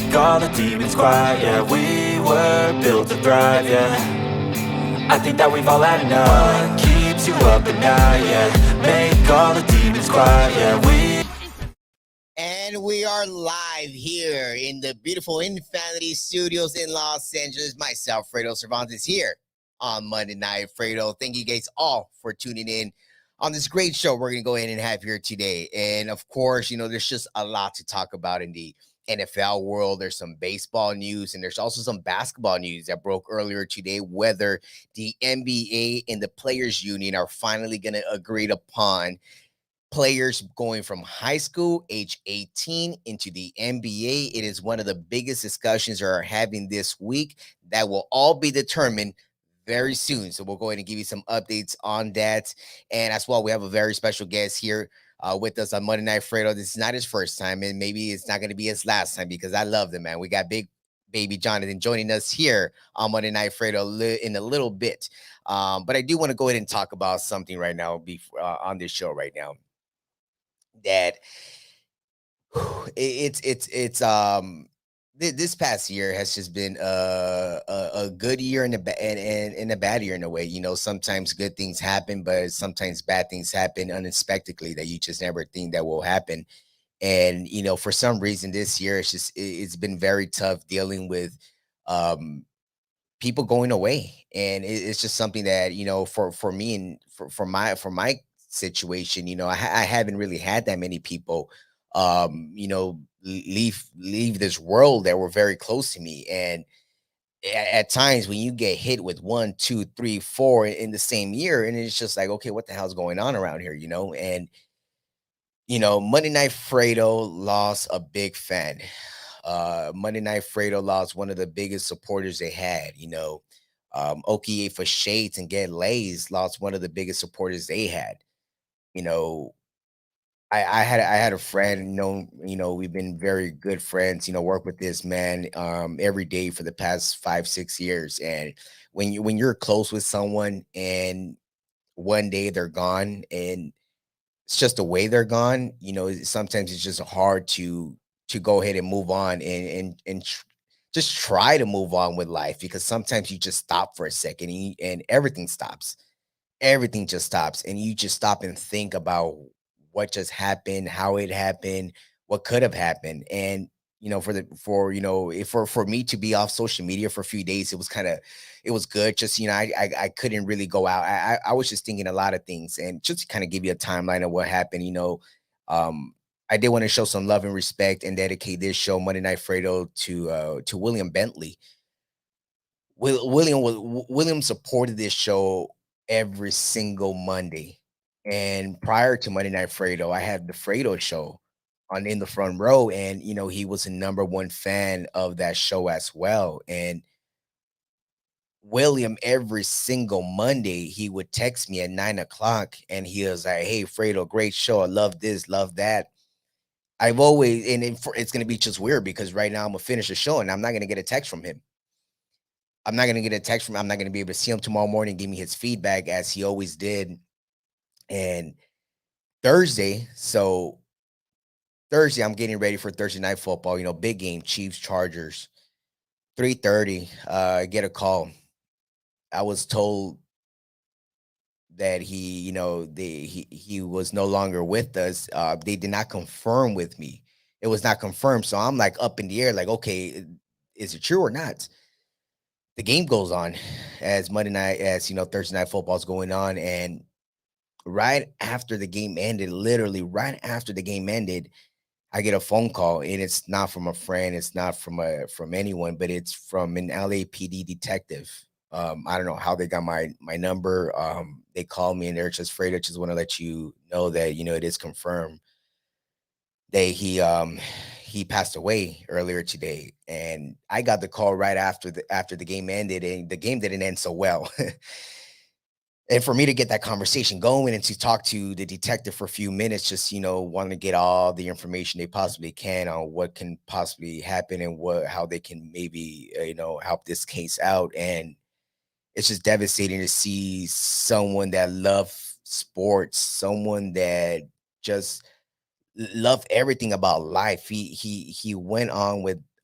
make all the demons quiet. Yeah, we were built to thrive, yeah. I think that we've all had enough. What keeps you up at night, yeah. Make all the demons quiet, yeah. And we are live here in the beautiful Infinity Studios in Los Angeles. Myself, Fredo Cervantes, here on Monday Night Fredo. Thank you guys all for tuning in on this great show we're going to go ahead and have here today. And of course, there's just a lot to talk about in the NFL world. There's some baseball news, and there's also some basketball news that broke earlier today, whether the NBA and the Players Union are finally going to agree upon players going from high school, age 18, into the NBA. It is one of the biggest discussions we are having this week that will all be determined very soon. So we'll go ahead and give you some updates on that. And as well, we have a very special guest here with us on Monday Night Fredo. This is not his first time, and maybe it's not going to be his last time because I love the man. We got Big Baby Jonathan joining us here on Monday Night Fredo in a little bit. But I do want to go ahead and talk about something right now before, on this show right now that this past year has just been a good year and and a bad year in a way. Sometimes good things happen, but sometimes bad things happen unexpectedly that you just never think that will happen. And for some reason this year it's been very tough dealing with um people going away. And it's just something that for me and for my situation, I haven't really had that many people leave this world that were very close to me. And at times when you get hit with one, two, three, four in the same year, and it's just like, okay, what the hell's going on around here? And Monday Night Fredo lost a big fan. Monday Night Fredo lost one of the biggest supporters they had. Okie for Shades and Get Lays lost one of the biggest supporters they had. You know, I had a friend, we've been very good friends, work with this man every day for the past 5, 6 years. And when you're close with someone and one day they're gone, and it's just the way they're gone, sometimes it's just hard to go ahead and move on and just try to move on with life, because sometimes you just stop for a second and everything stops. Everything just stops, and you just stop and think about what just happened, how it happened, what could have happened. And for me to be off social media for a few days, it was good. Just I couldn't really go out. I was just thinking a lot of things, and just to kind of give you a timeline of what happened. Um, I did want to show some love and respect and dedicate this show, Monday Night Fredo, to William Bentley. William supported this show every single Monday. And prior to Monday Night Fredo, I had the Fredo show on In the Front Row, and he was a number one fan of that show as well. And William, every single Monday, he would text me at 9 o'clock, and he was like, "Hey, Fredo, great show. I love this, love that." I've always, and it's going to be just weird because right now I'm gonna finish the show and I'm not going to get a text from him. I'm not going to be able to see him tomorrow morning, give me his feedback as he always did. And Thursday, so Thursday, I'm getting ready for Thursday night football, big game, Chiefs, Chargers, 3:30. I get a call. I was told that he was no longer with us. They did not confirm with me. It was not confirmed. So I'm like up in the air, like, okay, is it true or not? The game goes on as Thursday night football is going on. And right after the game ended, literally right after the game ended, I get a phone call, and it's not from a friend, it's not from anyone, but it's from an LAPD detective. I don't know how they got my number. They called me and they're just afraid. I just want to let you know that it is confirmed that he passed away earlier today. And I got the call right after the game ended, and the game didn't end so well. And for me to get that conversation going and to talk to the detective for a few minutes, just wanting to get all the information they possibly can on what can possibly happen and how they can maybe help this case out. And it's just devastating to see someone that loved sports, someone that just loved everything about life. He went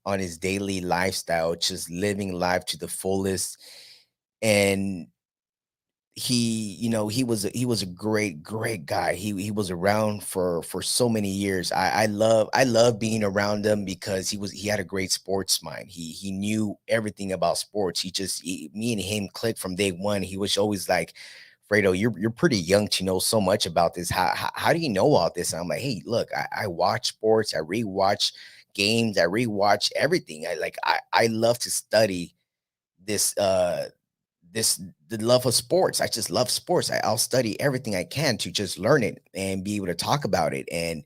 on his daily lifestyle, just living life to the fullest. And he was a great guy. He was around for so many years. I love being around him because he had a great sports mind. He knew everything about sports. Me and him clicked from day one. He was always like, Fredo, you're pretty young to know so much about this. How do you know all this? And I'm like, hey, look, I watch sports, I rewatch games, I rewatch everything. I love to study this this the love of sports. I just love sports. I'll study everything I can to just learn it and be able to talk about it. And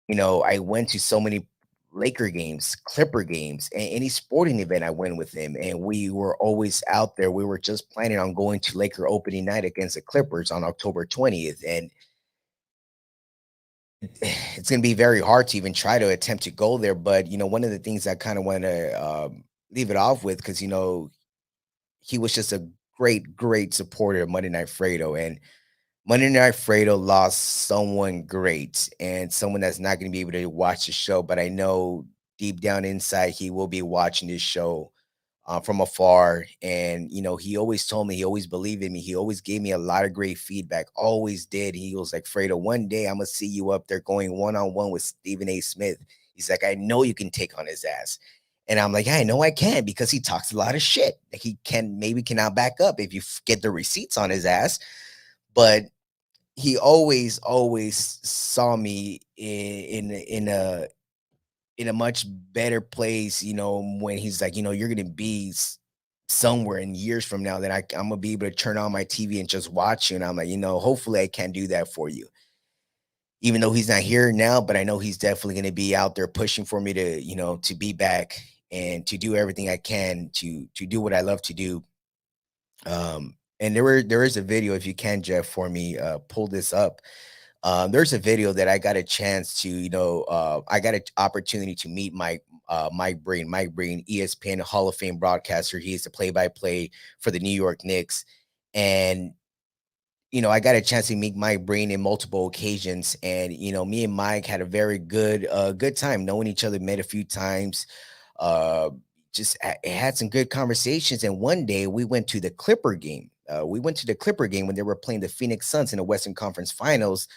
I went to so many Laker games, Clipper games, and any sporting event I went with him, and we were always out there. We were just planning on going to Laker opening night against the Clippers on October 20th, and it's going to be very hard to even try to attempt to go there. But one of the things I kind of want to leave it off with, because he was just a great supporter of Monday Night Fredo. And Monday Night Fredo lost someone great and someone that's not going to be able to watch the show. But I know deep down inside, he will be watching this show from afar. And, he always told me, he always believed in me. He always gave me a lot of great feedback, always did. He was like, Fredo, one day I'm going to see you up there going one-on-one with Stephen A. Smith. He's like, I know you can take on his ass. And I'm like, yeah, I know I can, because he talks a lot of shit that he cannot back up if you get the receipts on his ass. But he always saw me in a much better place, when he's like, you're gonna be somewhere in years from now that I'm gonna be able to turn on my TV and just watch you. And I'm like, hopefully I can do that for you. Even though he's not here now, but I know he's definitely gonna be out there pushing for me to, to be back and to do everything I can to do what I love to do. And there is a video, if you can, Jeff, for me, pull this up. There's a video that I got a chance to, I got an opportunity to meet Mike Breen, ESPN Hall of Fame broadcaster. He is the play-by-play for the New York Knicks. And, I got a chance to meet Mike Breen in multiple occasions. And, me and Mike had a very good time knowing each other, met a few times. Uh, had some good conversations. And one day we went to the Clipper game. We went to the Clipper game when they were playing the Phoenix Suns in the Western Conference Finals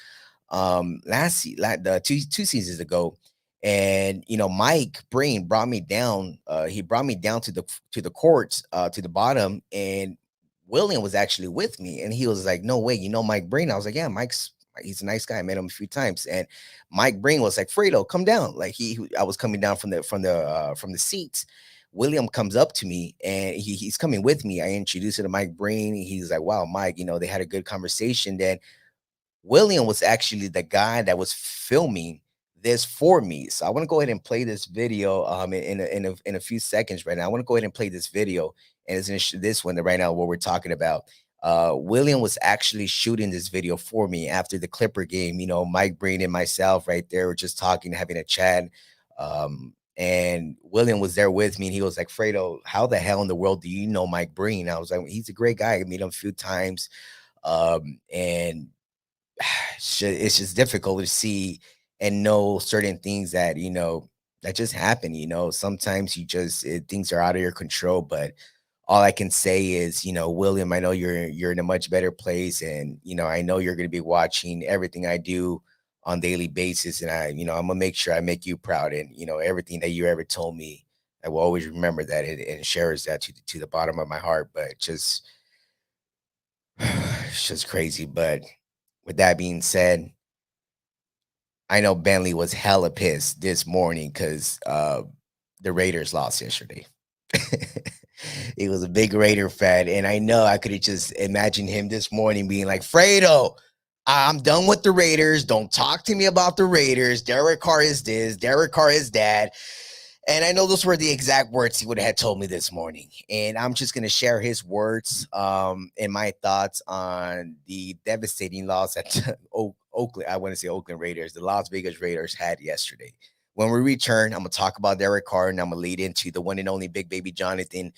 the two seasons ago. And Mike Breen brought me down. He brought me down to the courts, to the bottom, and William was actually with me. And he was like, no way, Mike Breen? I was like, yeah, he's a nice guy. I met him a few times. And Mike Breen was like, Fredo, come down. Like I was coming down from the seats. William comes up to me and he's coming with me. I introduced him to Mike Breen. He's like, wow, Mike, they had a good conversation. Then William was actually the guy that was filming this for me. So I want to go ahead and play this video in a few seconds right now. I want to go ahead and play this video, and it's in this one right now what we're talking about. William was actually shooting this video for me after the Clipper game. Mike Breen and myself right there were just talking, having a chat. And William was there with me, and he was like, Fredo, how the hell in the world do you know Mike Breen? I was like, he's a great guy. I met him a few times. And it's just difficult to see and know certain things that that just happen. Sometimes things are out of your control. But all I can say is, William, I know you're in a much better place, and I know you're going to be watching everything I do on daily basis, and I'm gonna make sure I make you proud. And everything that you ever told me, I will always remember that and shares that to the bottom of my heart. But it's just crazy. But with that being said, I know Bentley was hella pissed this morning because the Raiders lost yesterday. He was a big Raider fan, and I know I could have just imagined him this morning being like, Fredo, I'm done with the Raiders. Don't talk to me about the Raiders. Derek Carr is this. Derek Carr is that. And I know those were the exact words he would have told me this morning. And I'm just going to share his words and my thoughts on the devastating loss that Oakland, I want to say Oakland Raiders, the Las Vegas Raiders had yesterday. When we return, I'm going to talk about Derek Carr, and I'm going to lead into the one and only Big Baby Jonathan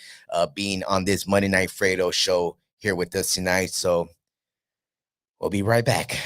being on this Monday Night Fredo show here with us tonight. So we'll be right back.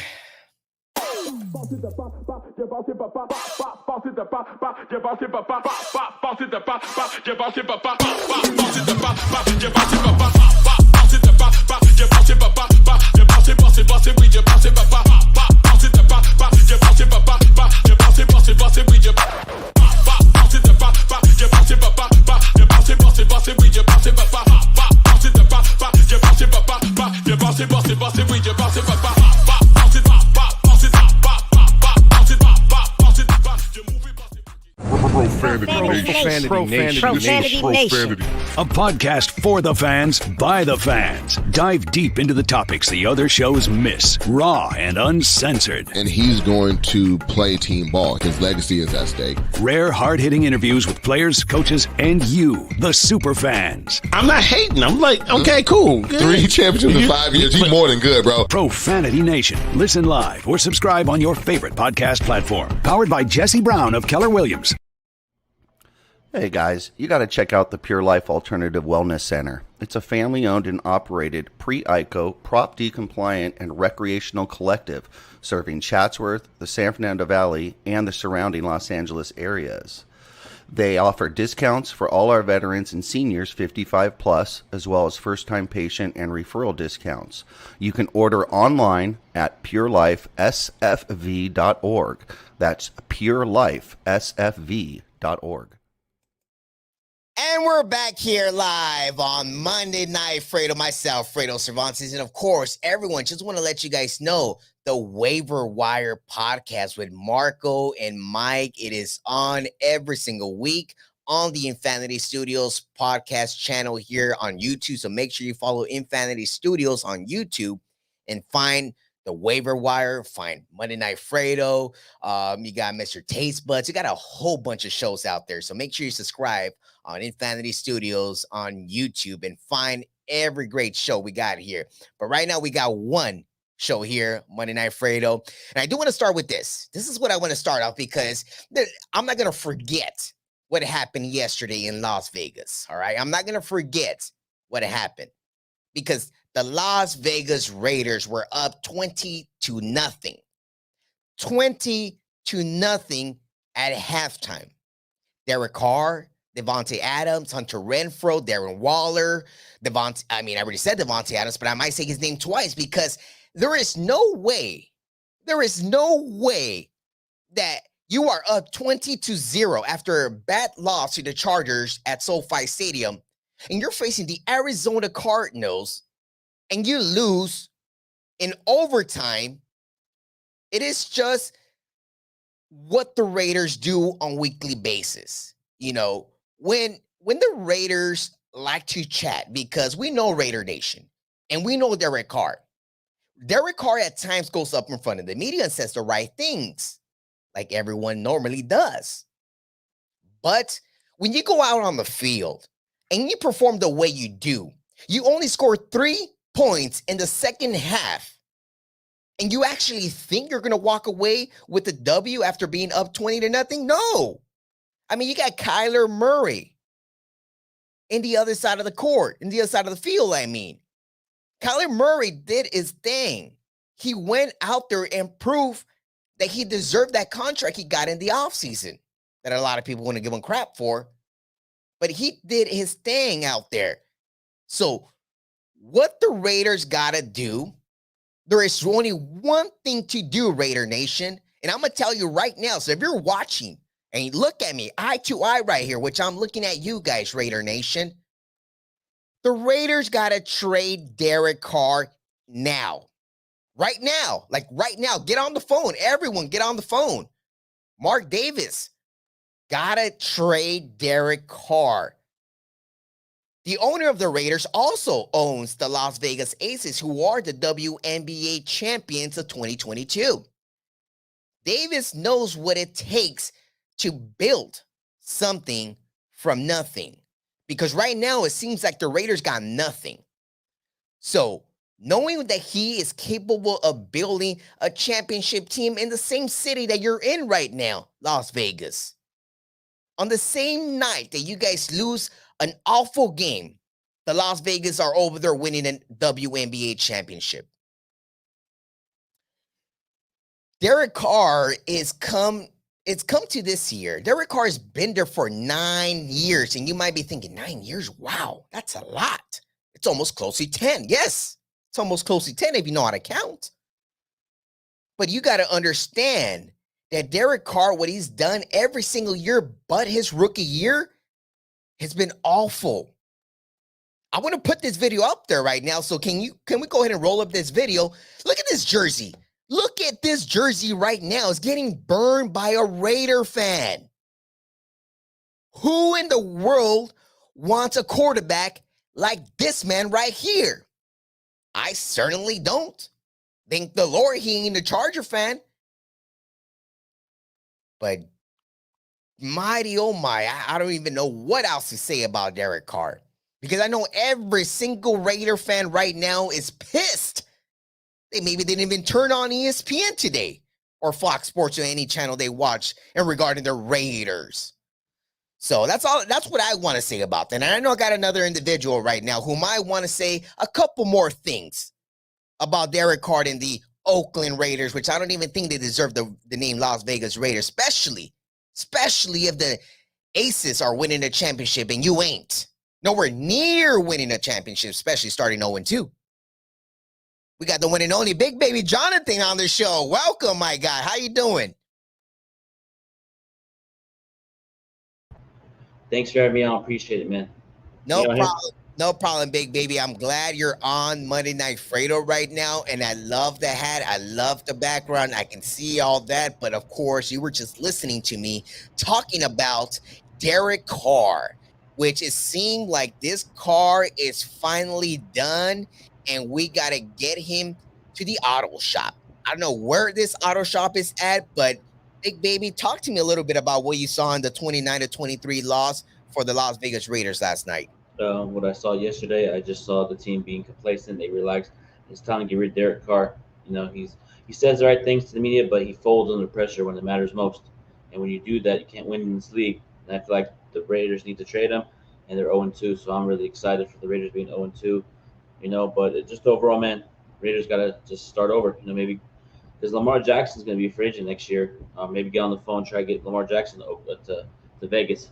Profanity Nation. A podcast for the fans, by the fans. Dive deep into the topics the other shows miss. Raw and uncensored. And he's going to play team ball. His legacy is at stake. Rare, hard-hitting interviews with players, coaches, and you, the super fans. I'm not hating. I'm like, okay, cool. Good. 3 championships in 5 years. He's more than good, bro. Profanity Nation. Listen live or subscribe on your favorite podcast platform. Powered by Jesse Brown of Keller Williams. Hey guys, you got to check out the Pure Life Alternative Wellness Center. It's a family-owned and operated pre-ICO, Prop D compliant, and recreational collective serving Chatsworth, the San Fernando Valley, and the surrounding Los Angeles areas. They offer discounts for all our veterans and seniors 55 plus, as well as first-time patient and referral discounts. You can order online at purelifesfv.org. That's purelifesfv.org. And we're back here live on Monday Night Fredo, myself, Fredo Cervantes. And of course, everyone, just want to let you guys know the Waiver Wire podcast with Marco and Mike. It is on every single week on the Infinity Studios podcast channel here on YouTube. So make sure you follow Infinity Studios on YouTube and find the Waiver Wire, find Monday Night Fredo. You got Mr. Taste Buds. You got a whole bunch of shows out there. So make sure you subscribe on Infinity Studios on YouTube and find every great show we got here. But right now we got one show here, Monday Night Fredo. And I do want to start with this. This is what I want to start off because I'm not going to forget what happened yesterday in Las Vegas. All right. I'm not going to forget what happened because the Las Vegas Raiders were up 20-0. 20-0 at halftime. Derek Carr, Devontae Adams, Hunter Renfrow, Darren Waller, I already said Devontae Adams, but I might say his name twice because there is no way that you are up 20-0 after a bad loss to the Chargers at SoFi Stadium, and you're facing the Arizona Cardinals, and you lose in overtime. It is just what the Raiders do on a weekly basis. You know, when the Raiders like to chat, because we know Raider Nation and we know Derek Carr. Derek Carr at times goes up in front of the media and says the right things, like everyone normally does. But when you go out on the field and you perform the way you do, you only score 3 points in the second half, and you actually think you're going to walk away with the W after being up 20-0? No. I mean, you got Kyler Murray in the other side of the court, in the other side of the field, I mean. Kyler Murray did his thing. He went out there and proved that he deserved that contract he got in the offseason that a lot of people want to give him crap for. But he did his thing out there. So what the Raiders got to do, there is only one thing to do, Raider Nation. And I'm going to tell you right now. So if you're watching and you look at me eye to eye right here, which I'm looking at you guys, Raider Nation, the Raiders got to trade Derek Carr now. Right now. Like right now. Get on the phone. Everyone get on the phone. Mark Davis. Got to trade Derek Carr. The owner of the Raiders also owns the Las Vegas Aces, who are the WNBA champions of 2022. Davis knows what it takes to build something from nothing. Because right now, it seems like the Raiders got nothing. So, knowing that he is capable of building a championship team in the same city that you're in right now, Las Vegas, on the same night that you guys lose an awful game, the Las Vegas are over there winning a WNBA championship. Derek Carr it's come to this year. Derek Carr has been there for 9 years, and you might be thinking 9 years. Wow, that's a lot. It's almost close to 10. Yes, it's almost close to 10 if you know how to count. But you got to understand that Derek Carr, what he's done every single year, but his rookie year, has been awful. I want to put this video up there right now. So can we go ahead and roll up this video? Look at this jersey. Look at this jersey right now. It's getting burned by a Raider fan. Who in the world wants a quarterback like this man right here? I certainly don't. Thank the Lord he ain't a Charger fan. But mighty oh my, I don't even know what else to say about Derek Carr. Because I know every single Raider fan right now is pissed. They didn't even turn on ESPN today or Fox Sports or any channel they watch in regarding the Raiders. So that's all. That's what I want to say about that. And I know I got another individual right now who might want to say a couple more things about Derek Carr and the Oakland Raiders, which I don't even think they deserve the name Las Vegas Raiders, especially if the Aces are winning a championship and you ain't. Nowhere near winning a championship, especially starting 0-2. We got the one and only Big Baby Jonathan on the show. Welcome, my guy. How you doing? Thanks for having me on. Appreciate it, man. No problem. No problem, Big Baby. I'm glad you're on Monday Night Fredo right now, and I love the hat. I love the background. I can see all that, but of course, you were just listening to me talking about Derek Carr, which it seemed like this car is finally done, and we got to get him to the auto shop. I don't know where this auto shop is at, but Big Baby, talk to me a little bit about what you saw in the 29-23 loss for the Las Vegas Raiders last night. What I saw yesterday, I just saw the team being complacent. They relaxed. It's time to get rid of Derek Carr. You know, he says the right things to the media, but he folds under pressure when it matters most. And when you do that, you can't win in this league. And I feel like the Raiders need to trade him, and they're 0-2. So I'm really excited for the Raiders being 0-2. You know, but just overall, man, Raiders got to just start over. You know, maybe because Lamar Jackson's going to be a free agent next year. Maybe get on the phone, try to get Lamar Jackson to Vegas.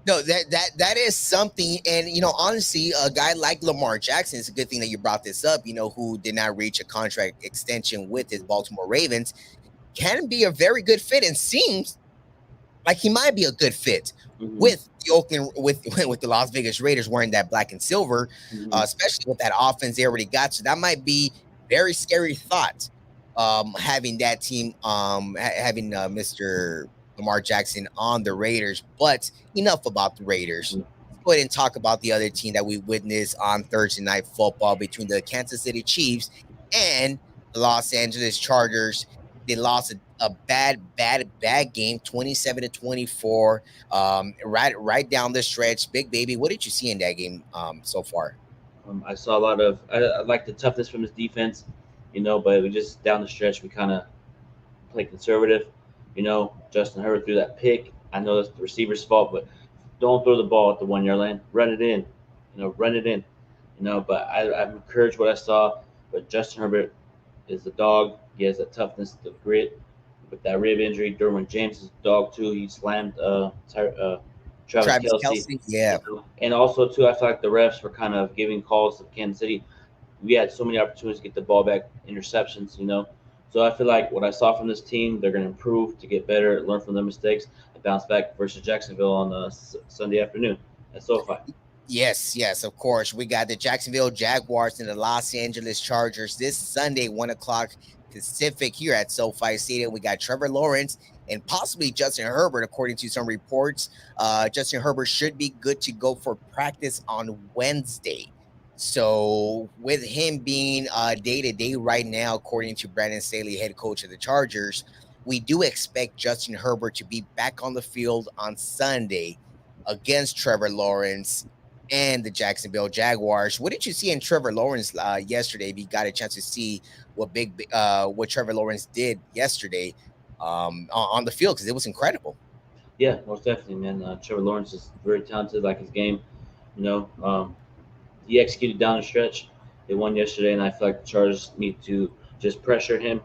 No, that is something. And, you know, honestly, a guy like Lamar Jackson, it's a good thing that you brought this up, you know, who did not reach a contract extension with his Baltimore Ravens, can be a very good fit and seems like he might be a good fit with the Oakland, with the Las Vegas Raiders wearing that black and silver, especially with that offense they already got. So that might be very scary thought, having that team, having Mr. Lamar Jackson on the Raiders. But enough about the Raiders. Let's go ahead and talk about the other team that we witnessed on Thursday Night Football between the Kansas City Chiefs and the Los Angeles Chargers. They lost a bad game, 27-24, right down the stretch. Big Baby, what did you see in that game so far? I saw a lot of I like the toughness from his defense, you know, but we just down the stretch we kind of played conservative. You know, Justin Herbert threw that pick. I know that's the receiver's fault, but don't throw the ball at the 1 yard line. Run it in. You know, run it in. You know, but I'm encouraged what I saw. But Justin Herbert is a dog. He has that toughness, the grit. With that rib injury, Derwin James is a dog too. He slammed Travis Kelce. Yeah. You know? And also too, I feel like the refs were kind of giving calls to Kansas City. We had so many opportunities to get the ball back, interceptions, you know. So I feel like what I saw from this team, they're going to improve, to get better, learn from their mistakes, and bounce back versus Jacksonville on Sunday afternoon at SoFi. Yes, of course. We got the Jacksonville Jaguars and the Los Angeles Chargers this Sunday, 1 o'clock Pacific here at SoFi Stadium. We got Trevor Lawrence and possibly Justin Herbert, according to some reports. Justin Herbert should be good to go for practice on Wednesday. So with him being day-to-day right now, according to Brandon Staley, head coach of the Chargers, we do expect Justin Herbert to be back on the field on Sunday against Trevor Lawrence and the Jacksonville Jaguars. What did you see in Trevor Lawrence yesterday? If you got a chance to see what Trevor Lawrence did yesterday on the field, because it was incredible. Yeah, most definitely, man. Trevor Lawrence is very talented, like his game. You know, he executed down the stretch. They won yesterday, and I feel like the Chargers need to just pressure him,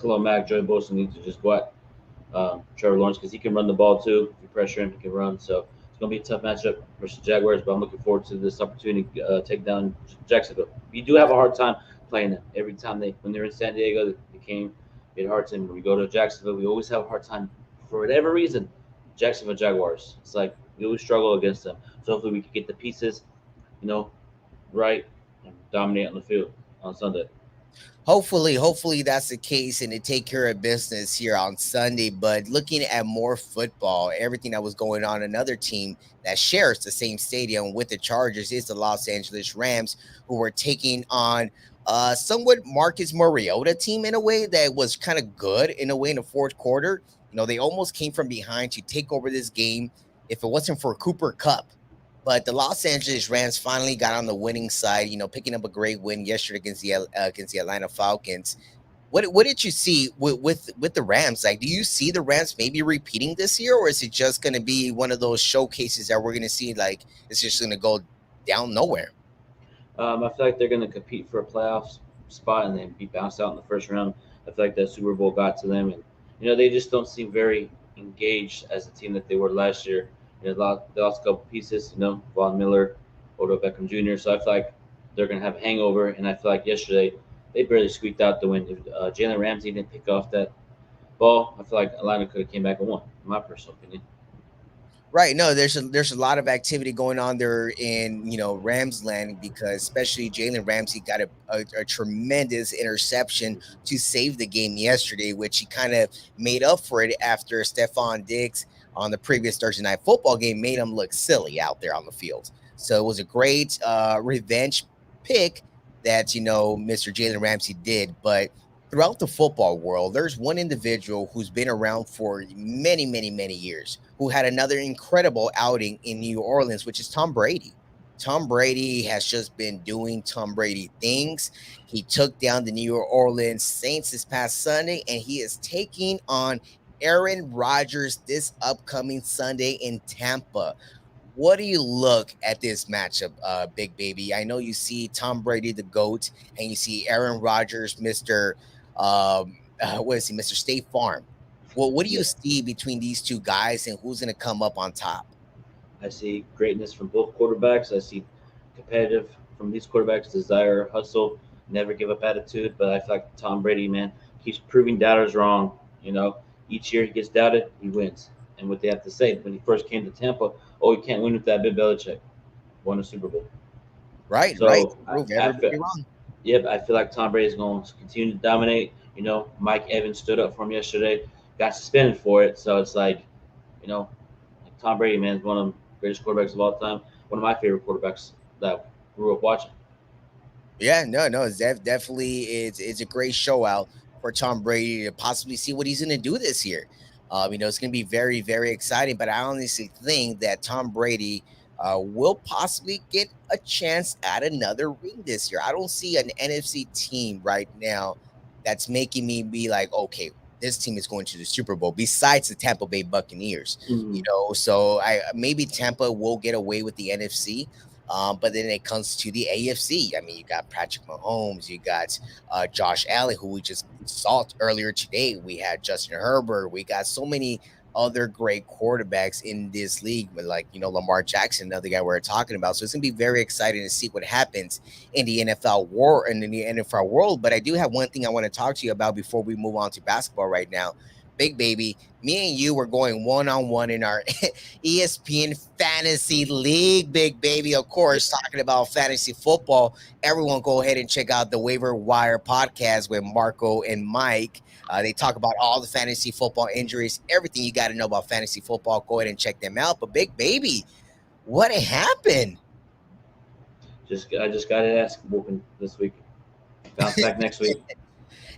Khalil Mack, Joey Bosa need to just go at Trevor Lawrence because he can run the ball too. If you pressure him, he can run. So it's going to be a tough matchup versus Jaguars, but I'm looking forward to this opportunity to take down Jacksonville. We do have a hard time playing them. Every time when they're in San Diego, they came, we had a hard time. When we go to Jacksonville, we always have a hard time for whatever reason. Jacksonville Jaguars. It's like we always struggle against them. So hopefully we can get the pieces, right and dominate on the field on Sunday. Hopefully that's the case and to take care of business here on Sunday. But looking at more football, everything that was going on, another team that shares the same stadium with the Chargers is the Los Angeles Rams, who were taking on somewhat Marcus Mariota team in a way that was kind of good in a way in the fourth quarter. They almost came from behind to take over this game if it wasn't for Cooper Kupp. But the Los Angeles Rams finally got on the winning side, picking up a great win yesterday against the Atlanta Falcons. What did you see with the Rams? Like, do you see the Rams maybe repeating this year, or is it just going to be one of those showcases that we're going to see, like, it's just going to go down nowhere? I feel like they're going to compete for a playoff spot and then be bounced out in the first round. I feel like that Super Bowl got to them, and they just don't seem very engaged as a team that they were last year. They lost a couple pieces, Von Miller, Odell Beckham Jr. So I feel like they're going to have a hangover. And I feel like yesterday they barely squeaked out the win. If Jalen Ramsey didn't pick off that ball, I feel like Atlanta could have came back and won, in my personal opinion. Right. No, there's a lot of activity going on there in, Rams land, because especially Jalen Ramsey got a tremendous interception to save the game yesterday, which he kind of made up for it after Stephon Diggs on the previous Thursday Night Football game made him look silly out there on the field. So it was a great revenge pick that, Mr. Jalen Ramsey did. But throughout the football world, there's one individual who's been around for many, many, many years, who had another incredible outing in New Orleans, which is Tom Brady. Tom Brady has just been doing Tom Brady things. He took down the New Orleans Saints this past Sunday, and he is taking on Aaron Rodgers this upcoming Sunday in Tampa. What do you look at this matchup, Big Baby? I know you see Tom Brady, the GOAT, and you see Aaron Rodgers, Mr. Mr. State Farm. Well, what do you see between these two guys, and who's going to come up on top? I see greatness from both quarterbacks. I see competitive from these quarterbacks, desire, hustle, never give up attitude. But I feel like Tom Brady, man, keeps proving doubters wrong. Each year he gets doubted, he wins. And what they have to say, when he first came to Tampa, you can't win with that Bill Belichick. Won a Super Bowl. Right, so right. I feel like Tom Brady is going to continue to dominate. Mike Evans stood up for him yesterday, got suspended for it. So it's like, Tom Brady, man, is one of the greatest quarterbacks of all time. One of my favorite quarterbacks that I grew up watching. Yeah, no, it's definitely it's a great show out for Tom Brady to possibly see what he's going to do this year. It's going to be very, very exciting. But I honestly think that Tom Brady will possibly get a chance at another ring this year. I don't see an NFC team right now that's making me be like, okay, this team is going to the Super Bowl besides the Tampa Bay Buccaneers. So maybe Tampa will get away with the NFC. But then it comes to the AFC. I mean, you got Patrick Mahomes, you got Josh Allen, who we just saw earlier today. We had Justin Herbert. We got so many other great quarterbacks in this league, but like, Lamar Jackson, another guy we're talking about. So it's going to be very exciting to see what happens in the NFL world. But I do have one thing I want to talk to you about before we move on to basketball right now. Big Baby, me and you were going one-on-one in our ESPN Fantasy League, Big Baby. Of course, talking about fantasy football. Everyone go ahead and check out the Waiver Wire podcast with Marco and Mike. They talk about all the fantasy football injuries, everything you got to know about fantasy football. Go ahead and check them out. But Big Baby, what happened? I just got it ass whooping this week. Bounce back next week.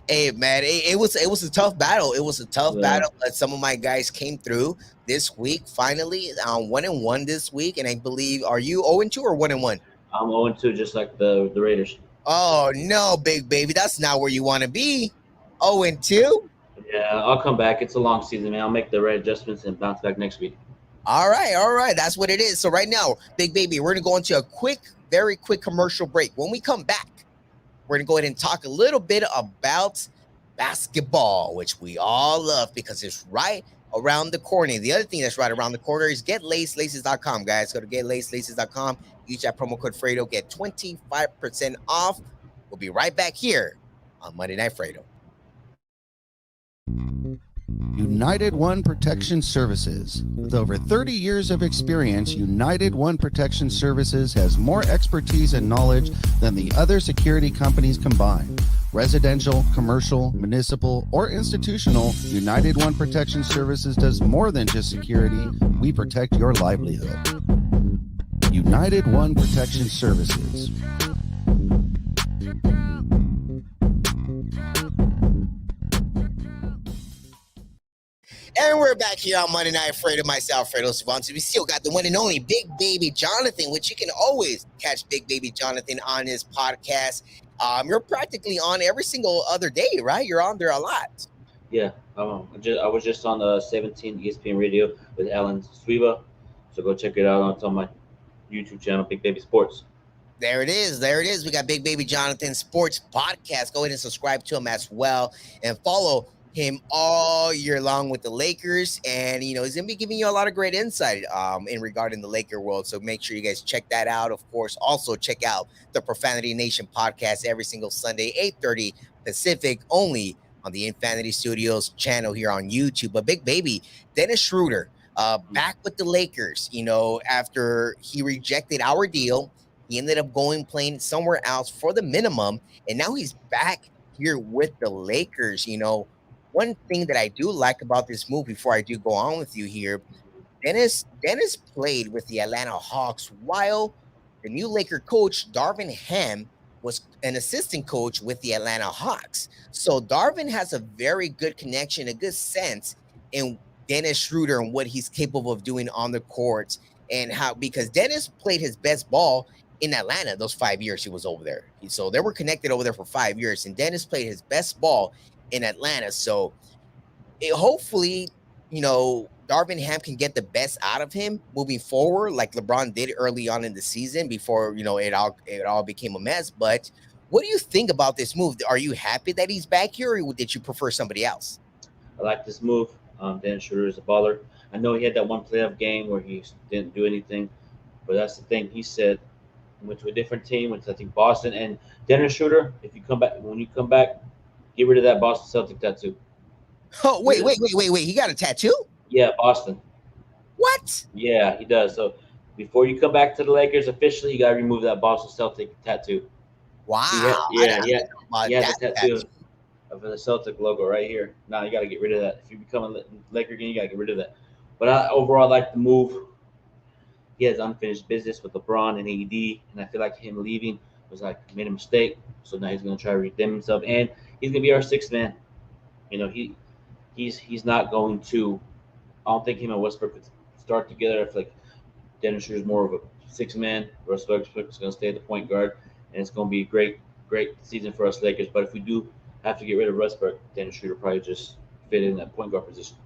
Hey man, it was a tough battle. It was a tough battle, but some of my guys came through this week. Finally, 1-1 this week, and I believe, are you 0-2 or 1-1? I'm 0-2, just like the Raiders. Oh no, Big Baby, that's not where you want to be. 0-2. Yeah, I'll come back. It's a long season, man. I'll make the right adjustments and bounce back next week. All right, that's what it is. So right now, Big Baby, we're gonna go into a very quick commercial break. When we come back, we're going to go ahead and talk a little bit about basketball, which we all love because it's right around the corner. The other thing that's right around the corner is getlaces.com, guys. Go to getlaces.com. Use that promo code Fredo. Get 25% off. We'll be right back here on Monday Night Fredo. United One Protection Services. With over 30 years of experience, United One Protection Services has more expertise and knowledge than the other security companies combined. Residential, commercial, municipal, or institutional, United One Protection Services does more than just security. We protect your livelihood. United One Protection Services. And we're back here on Monday Night Fredo. Myself, Fredo Savant. We still got the one and only Big Baby Jonathan, which you can always catch Big Baby Jonathan on his podcast. You're practically on every single other day, right? You're on there a lot. Yeah, I was just on the 17 ESPN Radio with Alan Swiba, so go check it out. It's on my YouTube channel, Big Baby Sports. There it is. There it is. We got Big Baby Jonathan Sports Podcast. Go ahead and subscribe to him as well and follow him all year long with the Lakers, and he's gonna be giving you a lot of great insight in regarding the Laker world. So make sure you guys check that out. Of course, also check out the Profanity Nation podcast every single Sunday, 8:30 Pacific, only on the Infinity Studios channel here on YouTube. But Big Baby, Dennis Schroeder, back with the Lakers. After he rejected our deal, he ended up playing somewhere else for the minimum, and now he's back here with the Lakers. One thing that I do like about this move, before I do go on with you here, Dennis played with the Atlanta Hawks while the new Laker coach, Darvin Ham, was an assistant coach with the Atlanta Hawks. So Darvin has a very good connection, a good sense in Dennis Schroeder and what he's capable of doing on the courts, and because Dennis played his best ball in Atlanta those 5 years he was over there. So they were connected over there for 5 years, and Dennis played his best ball in Atlanta. So hopefully, Darvin Ham can get the best out of him moving forward, like LeBron did early on in the season before, it all became a mess. But what do you think about this move? Are you happy that he's back here, or did you prefer somebody else? I like this move. Dennis Schroeder is a baller. I know he had that one playoff game where he didn't do anything, but that's the thing. He said he went to a different team, went to, I think, Boston. And Dennis Schroeder, when you come back, get rid of that Boston Celtic tattoo. Oh, wait. He got a tattoo? Yeah, Boston. What? Yeah, he does. So before you come back to the Lakers officially, you got to remove that Boston Celtic tattoo. Wow. He had the tattoo of the Celtic logo right here. Now you got to get rid of that. If you become a Laker again, you got to get rid of that. But overall, I like the move. He has unfinished business with LeBron and AD, and I feel like him leaving was made a mistake. So now he's going to try to redeem himself, and he's going to be our sixth man. He's not going to. I don't think him and Westbrook could start together. I feel like Dennis Schroeder's more of a six man. Russ Westbrook is going to stay at the point guard, and it's going to be a great season for us Lakers. But if we do have to get rid of Westbrook, Dennis Schroeder probably just fit in that point guard position.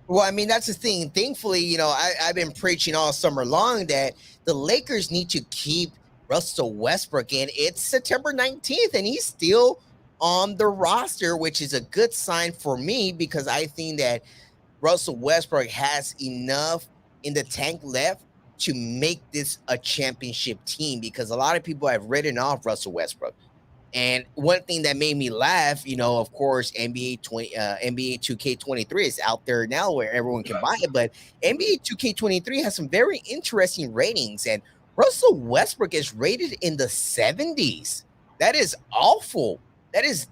Well, I mean, that's the thing. Thankfully, I've been preaching all summer long that the Lakers need to keep Russell Westbrook in. It's September 19th, and he's still on the roster, which is a good sign for me because I think that Russell Westbrook has enough in the tank left to make this a championship team, because a lot of people have written off Russell Westbrook. And one thing that made me laugh, of course, NBA 2K23 is out there now where everyone can buy it, but NBA 2K23 has some very interesting ratings, and Russell Westbrook is rated in the 70s. That is awful. That is,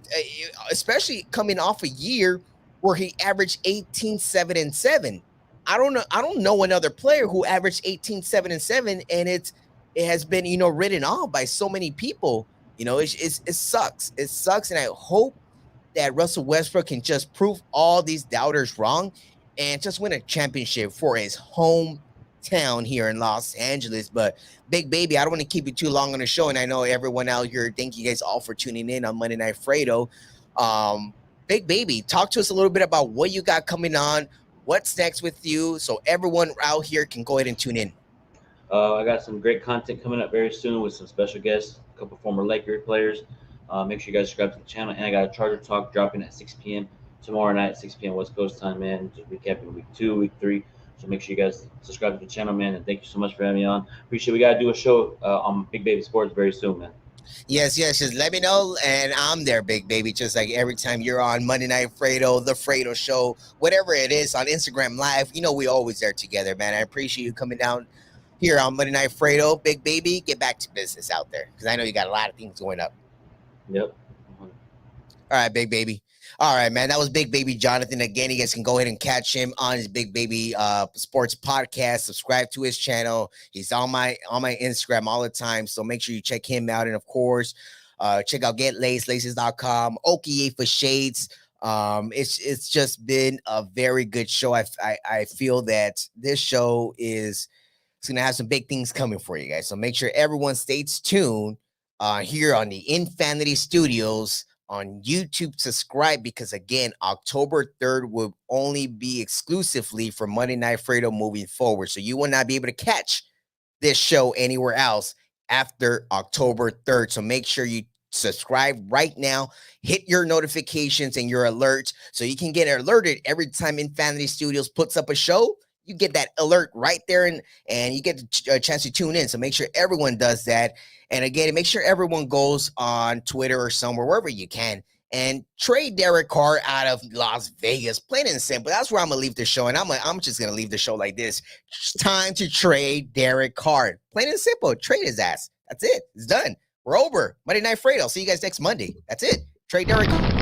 especially coming off a year where he averaged 18, 7, and 7. I don't know another player who averaged 18, 7, and 7, and it has been, written off by so many people. It sucks. It sucks, and I hope that Russell Westbrook can just prove all these doubters wrong and just win a championship for his hometown here in Los Angeles. But Big Baby, I don't want to keep you too long on the show, and I know everyone out here, thank you guys all for tuning in on Monday Night Fredo. Big Baby, talk to us a little bit about what you got coming on, what's next with you, so everyone out here can go ahead and tune in. I got some great content coming up very soon with some special guests, a couple former Laker players. Make sure you guys subscribe to the channel. And I got a Charger Talk dropping at 6 p.m. tomorrow night, 6 p.m. West Coast time, man. Just recapping week 2, week 3. So make sure you guys subscribe to the channel, man. And thank you so much for having me on. Appreciate it. We got to do a show on Big Baby Sports very soon, man. Yes, just let me know, and I'm there, big baby. Just like every time you're on Monday Night Fredo, the Fredo Show, whatever it is on Instagram Live, we always there together, man. I appreciate you coming down here on Monday Night Fredo, big baby. Get back to business out there, because I know you got a lot of things going up. Yep. All right, big baby. All right, man. That was Big Baby Jonathan. Again, you guys can go ahead and catch him on his Big Baby Sports podcast. Subscribe to his channel. He's on my Instagram all the time. So make sure you check him out. And of course, check out Get Lace, laces.com, Okie for Shades. It's just been a very good show. I feel that this show is gonna have some big things coming for you guys. So make sure everyone stays tuned here on the Infinity Studios on YouTube. Subscribe, because again, October 3rd will only be exclusively for Monday Night Fredo moving forward. So you will not be able to catch this show anywhere else after October 3rd. So make sure you subscribe right now, hit your notifications and your alerts so you can get alerted every time Infinity Studios puts up a show. You get that alert right there, and you get a chance to tune in. So make sure everyone does that. And again, make sure everyone goes on Twitter or somewhere, wherever you can, and trade Derek Carr out of Las Vegas. Plain and simple. That's where I'm going to leave the show. And I'm just going to leave the show like this. It's time to trade Derek Carr. Plain and simple. Trade his ass. That's it. It's done. We're over. Monday Night Fredo. I'll see you guys next Monday. That's it. Trade Derek Carr.